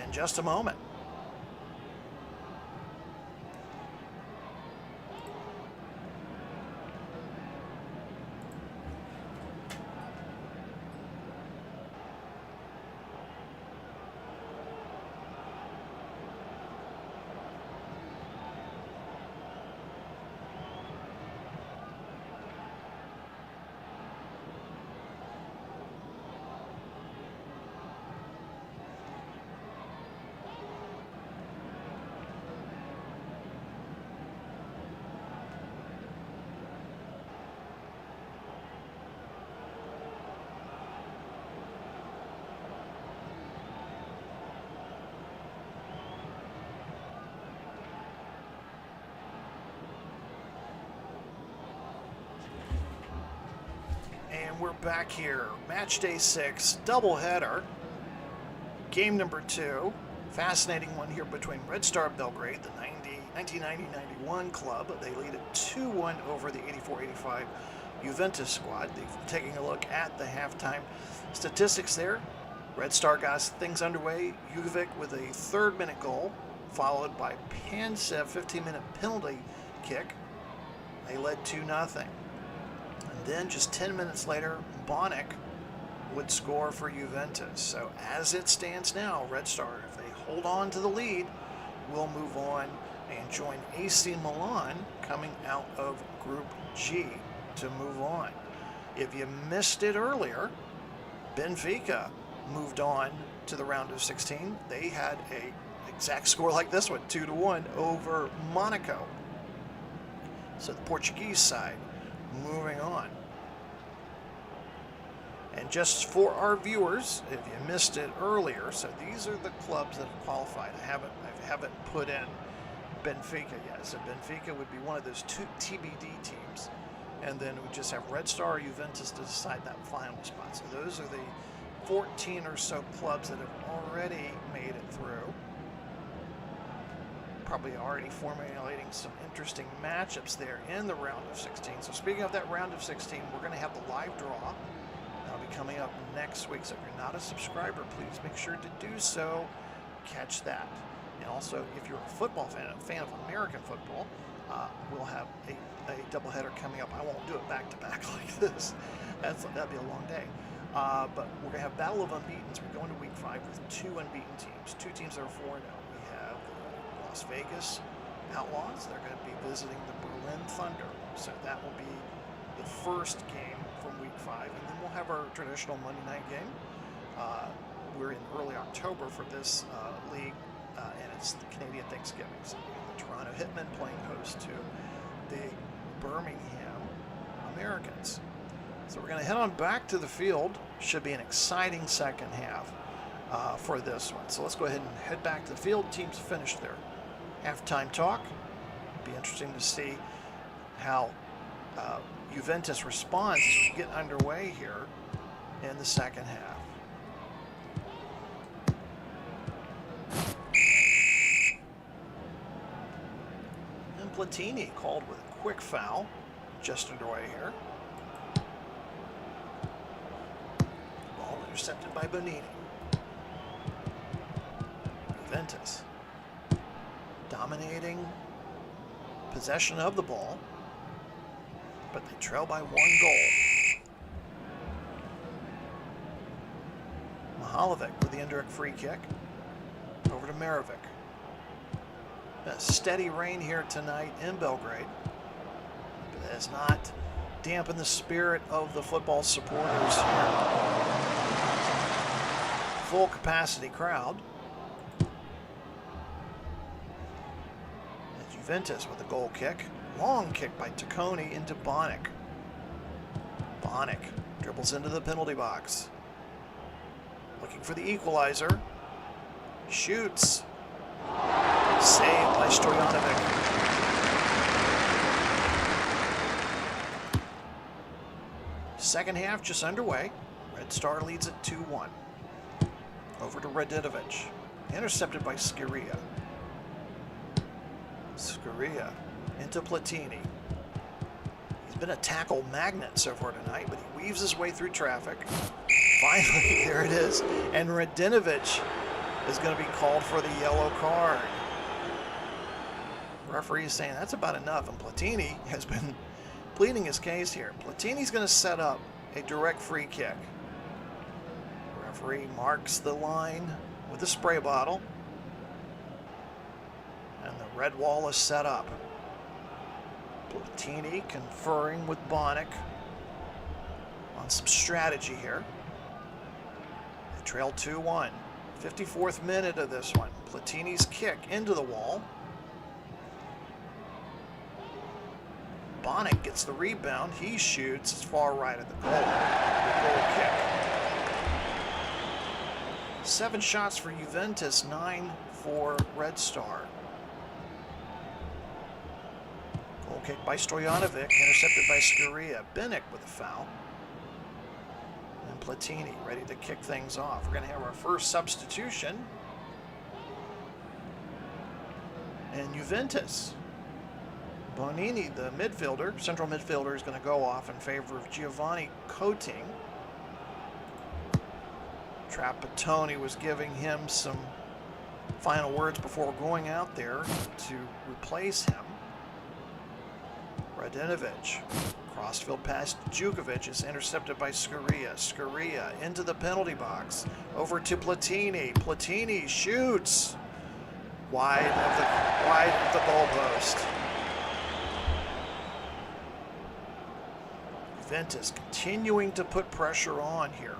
in just a moment. And we're back here. Match day 6, doubleheader. Game number 2. Fascinating one here between Red Star Belgrade, the 1990-91 club. They lead it 2-1 over the 84-85 Juventus squad. They're taking a look at the halftime statistics there. Red Star got things underway. Jugovic with a 3rd-minute goal, followed by Pansev 15-minute penalty kick. They led 2-0. And then just 10 minutes later, Bonac would score for Juventus. So as it stands now, Red Star, if they hold on to the lead, will move on and join AC Milan coming out of Group G to move on. If you missed it earlier, Benfica moved on to the round of 16. They had a exact score like this one, 2-1 over Monaco. So the Portuguese side moving on. And just for our viewers, if you missed it earlier, so these are the clubs that have qualified. I haven't put in Benfica yet. So Benfica would be one of those 2 TBD teams. And then we just have Red Star or Juventus to decide that final spot. So those are the 14 or so clubs that have already made it through. Probably already formulating some interesting matchups there in the round of 16. So speaking of that round of 16, we're going to have the live draw. That'll be coming up next week. So if you're not a subscriber, please make sure to do so. Catch that. And also, if you're a football fan, a fan of American football, we'll have a doubleheader coming up. I won't do it back-to-back like this. That'd be a long day. But we're going to have Battle of Unbeatens. We're going to week 5 with 2 unbeaten teams. 2 teams that are 4-0. We have the Las Vegas Outlaws. They're going to be visiting the Berlin Thunder. So that will be the first game from week 5. And then we'll have our traditional Monday night game. We're in early October for this league, and it's the Canadian Thanksgiving. So we have the Toronto Hitmen playing host to the Birmingham Americans. So we're going to head on back to the field. Should be an exciting second half for this one. So let's go ahead and head back to the field. Teams finished their halftime talk. Be interesting to see how Juventus responds as we get underway here in the second half. And Platini called with a quick foul just underway here. Ball intercepted by Bonini. Juventus dominating possession of the ball, but they trail by 1 goal. Mihalovic with the indirect free kick. Over to Marovic. A steady rain here tonight in Belgrade, but that has not dampened the spirit of the football supporters here. Full capacity crowd. And Juventus with a goal kick. Long kick by Tacconi into Bonac. Bonac dribbles into the penalty box. Looking for the equalizer. Shoots. Saved by Stojanovic. Second half just underway. Red Star leads at 2-1. Over to Radidovic. Intercepted by Scirea. Scirea into Platini. He's been a tackle magnet so far tonight, but he weaves his way through traffic. Finally, there it is. And Radinovic is going to be called for the yellow card. Referee is saying that's about enough, and Platini has been pleading his case here. Platini's going to set up a direct free kick. Referee marks the line with a spray bottle, and the red wall is set up. Platini conferring with Bonac on some strategy here. They trail 2-1. 54th minute of this one. Platini's kick into the wall. Bonac gets the rebound. He shoots. It's far right of the goal. The goal kick. 7 shots for Juventus, 9 for Red Star. Goal kick by Stojanovic, intercepted by Scirea. Binic with a foul. And Platini ready to kick things off. We're going to have our first substitution. And Juventus. Bonini, the midfielder, central midfielder, is going to go off in favor of Giovanni Coating. Trapattoni was giving him some final words before going out there to replace him. Radinovic, crossfield pass to Jukovic, is intercepted by Scirea. Scirea into the penalty box, over to Platini. Platini shoots wide of the goalpost. Juventus continuing to put pressure on here.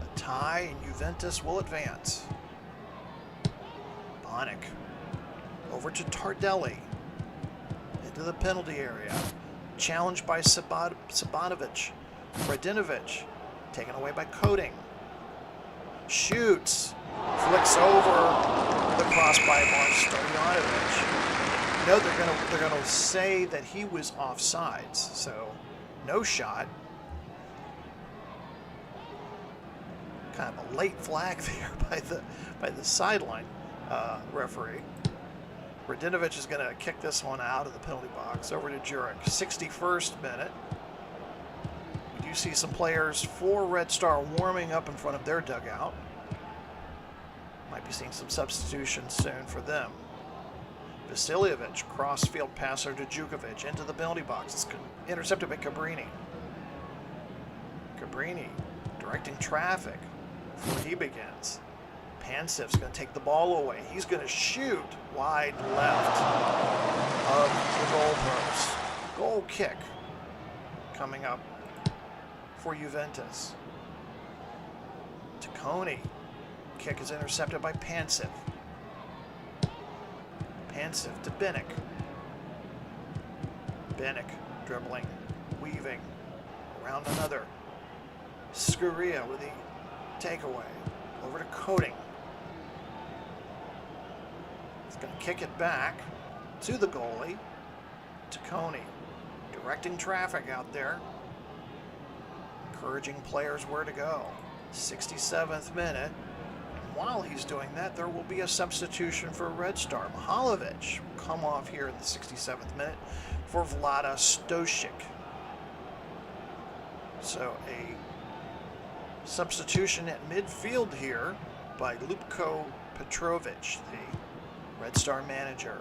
A tie and Juventus will advance. Bonac over to Tardelli into the penalty area. Challenged by Sabanovic. Radinovic taken away by Coating. Shoots. Flicks over the cross by Stojanovic. No, they're gonna say that he was offsides, so no shot. Kind of a late flag there by the sideline referee. Radinovic is going to kick this one out of the penalty box over to Jurek. 61st minute. We do see some players for Red Star warming up in front of their dugout. Might be seeing some substitutions soon for them. Vasiljevic, cross-field passer to Jukovic into the penalty box. It's intercepted by Cabrini. Cabrini directing traffic before he begins. Pansiv's going to take the ball away. He's going to shoot wide left of the goalpost. Goal kick coming up for Juventus. Tacconi. Kick is intercepted by Pansiv. Pansiv to Binic. Binic dribbling, weaving around another. Scirea with the takeaway. Over to Coating. He's going to kick it back to the goalie. Tacconi directing traffic out there. Encouraging players where to go. 67th minute. While he's doing that, there will be a substitution for Red Star. Mihalovic will come off here in the 67th minute for Vlada Stosic. So a substitution at midfield here by Lupko Petrovic, the Red Star manager.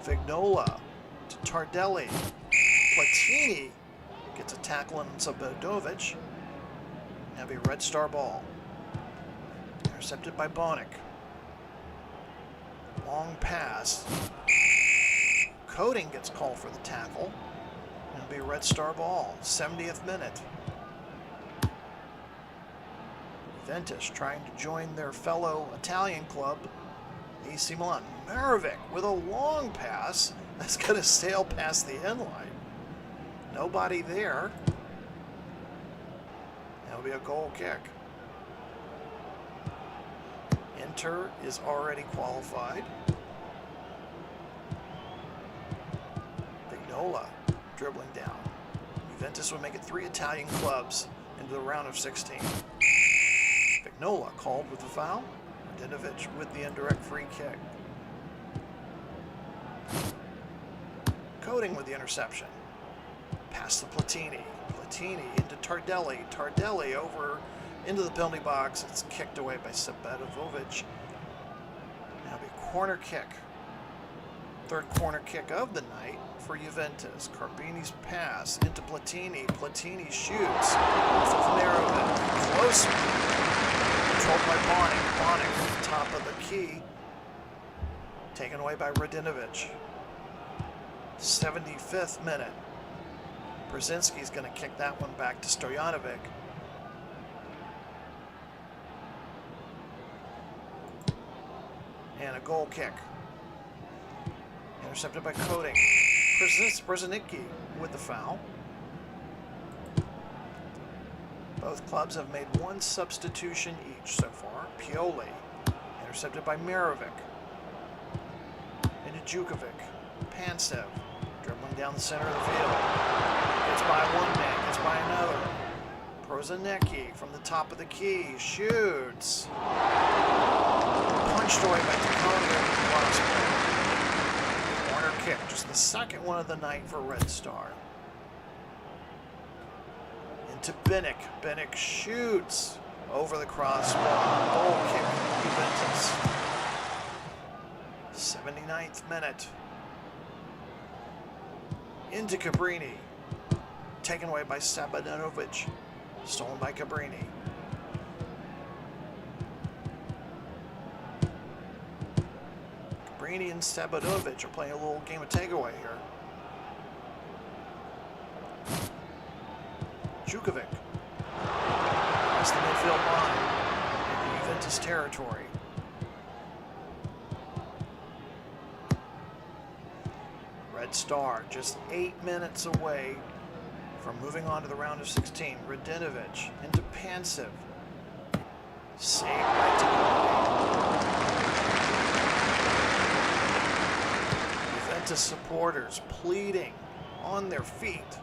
Vignola to Tardelli. Platini gets a tackle on Sabadovic. Have a Red Star ball. Intercepted by Bonac. Long pass. Coating gets called for the tackle. It'll be a Red Star ball. 70th minute. Juventus trying to join their fellow Italian club, AC Milan. Marovic with a long pass that's going to sail past the end line. Nobody there. That'll be a goal kick. Inter is already qualified. Vignola dribbling down. Juventus would make it 3 Italian clubs into the round of 16. Vignola called with the foul. Radinovic with the indirect free kick. Coating with the interception. Pass to Platini. Platini into Tardelli. Tardelli over into the penalty box. It's kicked away by Sabatovic. Now be corner kick. Third corner kick of the night for Juventus. Carbini's pass into Platini. Platini shoots off of Marovic. Close. Controlled by Bonik. Bonik at the top of the key. Taken away by Radinovic. 75th minute. Brzezinski's going to kick that one back to Stojanovic. And a goal kick. Intercepted by Coding. Brzezinski with the foul. Both clubs have made one substitution each so far. Pioli. Intercepted by Marovic. Into Jukovic. Pansev. Dribbling down the center of the field. Gets by one man. Gets by another. Brzezinski from the top of the key. Shoots. Punched away by Taconi over the crossbar. Corner kick. Just the second one of the night for Red Star. Into Binic. Binic shoots over the crossbar. Goal kick. Juventus. 79th minute. Into Cabrini. Taken away by Sabatovic. Stolen by Cabrini. Cabrini and Sabatovic are playing a little game of takeaway here. Jukovic. Across the midfield line. In Juventus territory. Red Star just 8 minutes away from moving on to the round of 16. Radinovic into Pansev. Saved by Taconi. Juventus supporters pleading on their feet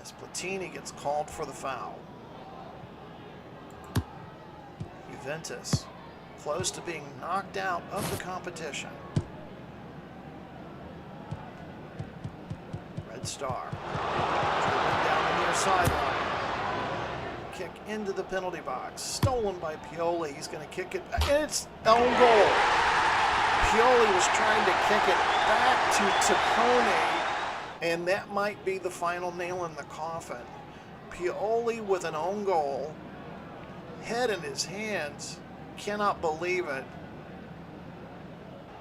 as Platini gets called for the foul. Juventus close to being knocked out of the competition. Red Star dribbling down the near sideline. Kick into the penalty box. Stolen by Pioli. He's going to kick it. It's own goal. Pioli was trying to kick it back to Taconi, and that might be the final nail in the coffin. Pioli with an own goal. Head in his hands. Cannot believe it.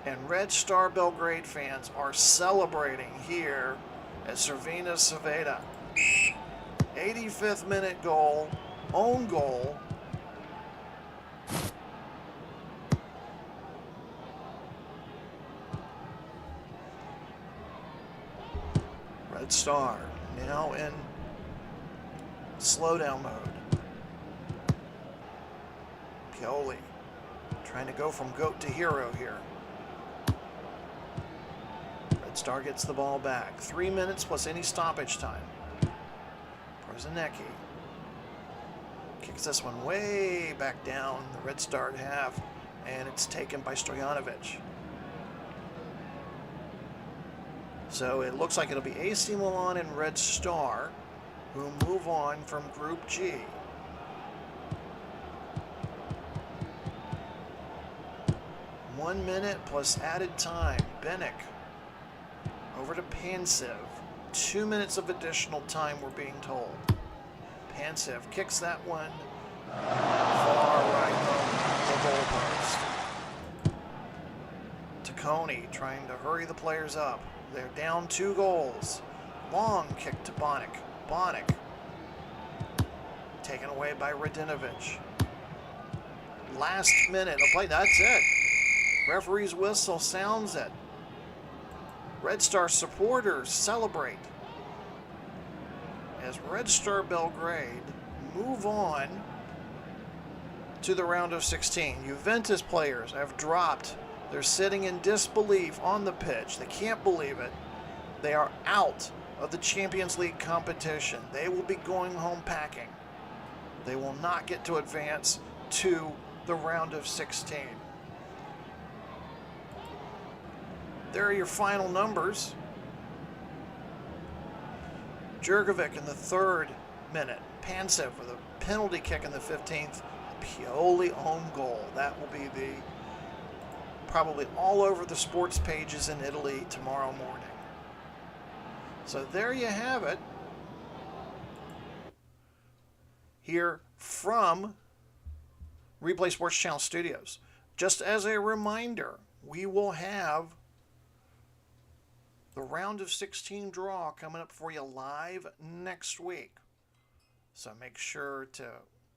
And Red Star Belgrade fans are celebrating here at Cervina Ceveda. 85th minute goal, own goal. Red Star now in slowdown mode. Pioli trying to go from goat to hero here. Red Star gets the ball back. 3 minutes plus any stoppage time. Brzezinski kicks this one way back down the Red Star half, and it's taken by Stojanovic. So it looks like it'll be AC Milan and Red Star who move on from Group G. One minute plus added time. Binic over to Pansev. 2 minutes of additional time, we're being told. Pansev kicks that one far right on the goalpost. Taconi trying to hurry the players up. They're down 2 goals. Long kick to Bonik. Bonik taken away by Radinovic. Last minute of play. That's it. Referee's whistle sounds it. Red Star supporters celebrate as Red Star Belgrade move on to the round of 16. Juventus players have dropped. They're sitting in disbelief on the pitch. They can't believe it. They are out of the Champions League competition. They will be going home packing. They will not get to advance to the round of 16. There are your final numbers. Jurkovic in the 3rd minute. Pansev with a penalty kick in the 15th. Pioli own goal. That will be probably all over the sports pages in Italy tomorrow morning. So there you have it. Here from Replay Sports Channel Studios. Just as a reminder, we will have the round of 16 draw coming up for you live next week. So make sure to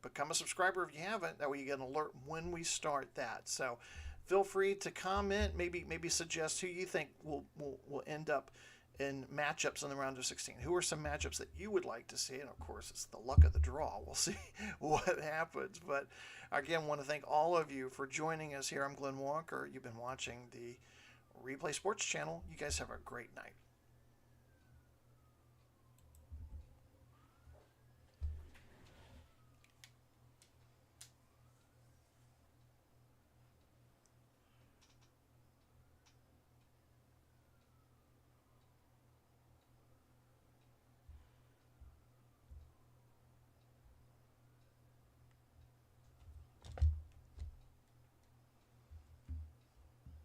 become a subscriber if you haven't. That way you get an alert when we start that. So feel free to comment, maybe suggest who you think will end up in matchups in the round of 16. Who are some matchups that you would like to see? And of course, it's the luck of the draw. We'll see what happens. But again, want to thank all of you for joining us here. I'm Glenn Walker. You've been watching the Replay Sports Channel. You guys have a great night.